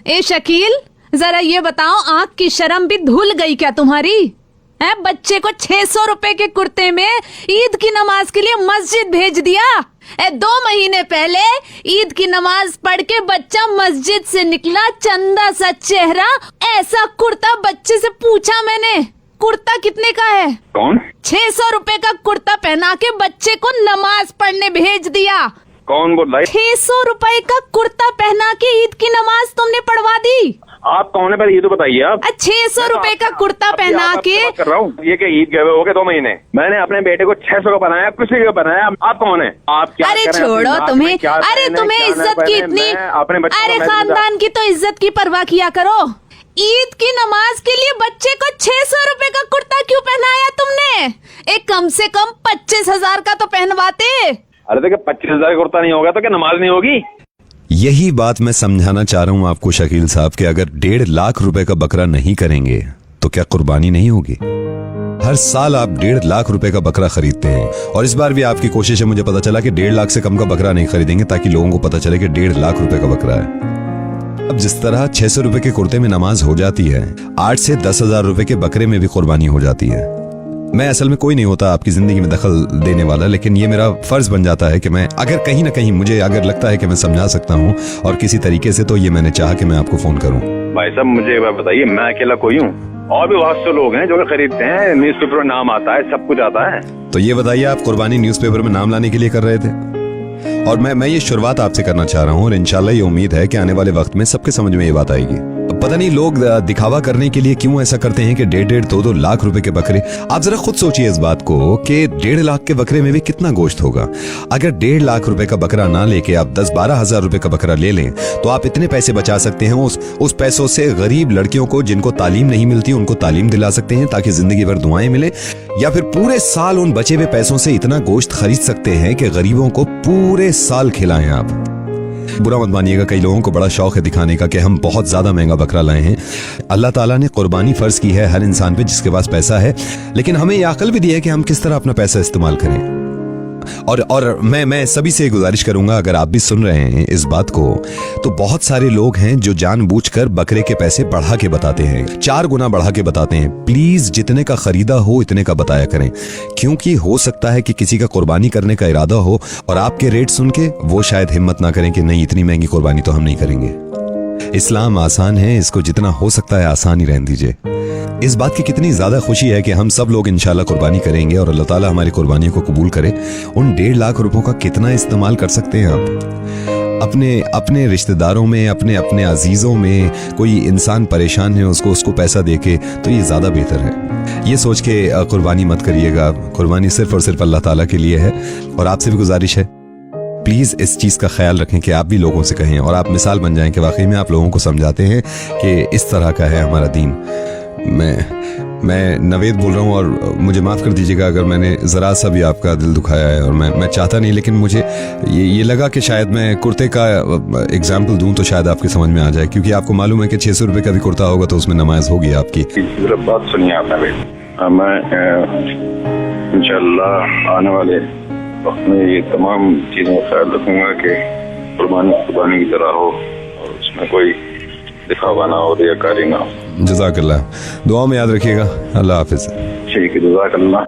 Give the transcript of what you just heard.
ए शकील, जरा ये बताओ, आँख की शर्म भी धुल गई क्या तुम्हारी? है बच्चे को 600 रुपए के कुर्ते में ईद की नमाज के लिए मस्जिद भेज दिया। 2 महीने पहले ईद की नमाज पढ़ के बच्चा मस्जिद से निकला, चंदा सा चेहरा, ऐसा कुर्ता। बच्चे से पूछा मैंने, कुर्ता कितने का है? कौन? 600 रुपए का कुर्ता पहना के बच्चे को नमाज पढ़ने भेज दिया। कौन बोल रहा है? 600 रुपए का कुर्ता पहना के ईद की नमाज तुमने पढ़वा दी। आप कौन है पहले ये तो बताइए आप। 600 रुपए का कुर्ता पहना के कर रहा हूँ, ये क्या ईद गए हो गए 2 महीने? मैंने अपने बेटे को 600 का बनाया, किसी का बनाया? आप कौन है? आप क्या? अरे छोड़ो तुम्हें, अरे तुम्हें इज्जत की इतनी, अरे खानदान की तो इज्जत की परवाह किया करो। ईद की नमाज के लिए बच्चे को 600 रुपए का कुर्ता क्यों पहनाया तुमने? एक कम से कम 25,000 का तो पहनवाते। अरे देखिए 25,000 का कुर्ता नहीं होगा तो क्या नमाज नहीं होगी? यही बात मैं समझाना चाह रहा हूं आपको शकील साहब कि अगर 1.5 लाख रुपए का बकरा नहीं करेंगे तो क्या कुर्बानी नहीं होगी? हर साल आप 1.5 लाख रुपए का बकरा खरीदते हैं और इस बार भी आपकी कोशिश है, मुझे पता चला कि 1.5 लाख से कम का बकरा नहीं खरीदेंगे ताकि लोगों को पता चले कि 1.5 लाख रुपए का बकरा है। अब जिस तरह 600 रुपए के कुर्ते में नमाज हो जाती है, 8 से 10,000 रुपए के बकरे में भी कुर्बानी हो जाती है। मैं असल में कोई नहीं होता आपकी जिंदगी में दखल देने वाला, लेकिन ये मेरा फर्ज बन जाता है कि मैं अगर कहीं ना कहीं मुझे अगर लगता है कि मैं समझा सकता हूँ और किसी तरीके से, तो ये मैंने चाहा कि मैं आपको फोन करूँ। भाई साहब मुझे एक बात बताइए, मैं अकेला कोई हूँ? और भी बहुत से लोग हैं जो खरीदते हैं, न्यूज़पेपर में नाम आता है, सब कुछ आता है। तो ये बताइए, आप कुर्बानी न्यूज़पेपर में नाम लाने के लिए कर रहे थे? और मैं ये शुरुआत आपसे करना चाह रहा हूँ और इंशाल्लाह ये उम्मीद है कि आने वाले वक्त में सबके समझ में ये बात आएगी। पता नहीं लोग दिखावा करने के लिए क्यों ऐसा करते हैं कि 1.5, 2 लाख रुपए के बकरे। आप जरा खुद सोचिए इस बात को कि 1.5 लाख के बकरे में भी कितना गोश्त होगा। अगर 1.5 लाख रुपए का बकरा ना लेके आप 10-12 हजार रुपए का बकरा ले लें तो आप इतने पैसे बचा सकते हैं। उस पैसों से गरीब लड़कियों को जिनको तालीम नहीं मिलती उनको तालीम दिला सकते हैं ताकि जिंदगी भर दुआएं मिले, या फिर पूरे साल उन बचे हुए पैसों से इतना गोश्त खरीद सकते हैं कि गरीबों को पूरे साल खिलाएं आप। बुरा मत मानिएगा, कई लोगों को बड़ा शौक है दिखाने का कि हम बहुत ज्यादा महंगा बकरा लाए हैं। अल्लाह ताला ने कुर्बानी फर्ज की है हर इंसान पे जिसके पास पैसा है, लेकिन हमें यह अकल भी दी है कि हम किस तरह अपना पैसा इस्तेमाल करें। और मैं सभी से गुजारिश करूंगा, अगर आप भी सुन रहे हैं इस बात को, तो बहुत सारे लोग हैं जो जानबूझकर बकरे के पैसे बढ़ा के बताते हैं, 4 गुना बढ़ा के बताते हैं। प्लीज जितने का खरीदा हो इतने का बताया करें, क्योंकि हो सकता है कि किसी का कुर्बानी करने का इरादा हो और आपके रेट सुन के वो शायद हिम्मत ना करें कि नहीं इतनी महंगी कुर्बानी तो हम नहीं करेंगे। इस्लाम आसान है, इसको जितना हो सकता है आसान ही रहने दीजिए। इस बात की कितनी ज्यादा खुशी है कि हम सब लोग इंशाल्लाह कुर्बानी करेंगे और अल्लाह ताला हमारी कुर्बानी को कबूल करे। उन 1.5 लाख रुपयों का कितना इस्तेमाल कर सकते हैं आप अपने रिश्तेदारों में, अपने अजीजों में। कोई इंसान परेशान है, उसको पैसा देके, तो ये ज्यादा बेहतर है। ये सोच के कुर्बानी मत करिएगा, कुर्बानी सिर्फ और सिर्फ अल्लाह ताला के लिए है। और आपसे भी गुजारिश है, प्लीज इस चीज का ख्याल रखें कि आप भी लोगों से कहें और आप मिसाल बन जाएं कि वाकई में आप लोगों को समझाते हैं कि इस तरह का है हमारा दीन। मैं नवेद बोल रहा हूँ और मुझे माफ़ कर दीजिएगा अगर मैंने ज़रा सा भी आपका दिल दुखाया है, और मैं चाहता नहीं, लेकिन मुझे ये लगा कि शायद मैं कुर्ते का एग्जाम्पल दूं तो शायद आपके समझ में आ जाए, क्योंकि आपको मालूम है कि 600 रुपये का भी कुर्ता होगा तो उसमें नमाज होगी आपकी। बात सुनिए आप नवेद, मैं इंशाल्लाह आने वाले वक्त में ये तमाम चीज़ों का ख्याल रखूँगा कि कुर्बानी की तरह हो और उसमें कोई दिखावा ना हो, रियाकारी ना हो। जज़ाकल्लाह, दुआ में याद रखिएगा। अल्लाह हाफिज़। ठीक है, जज़ाकल्लाह।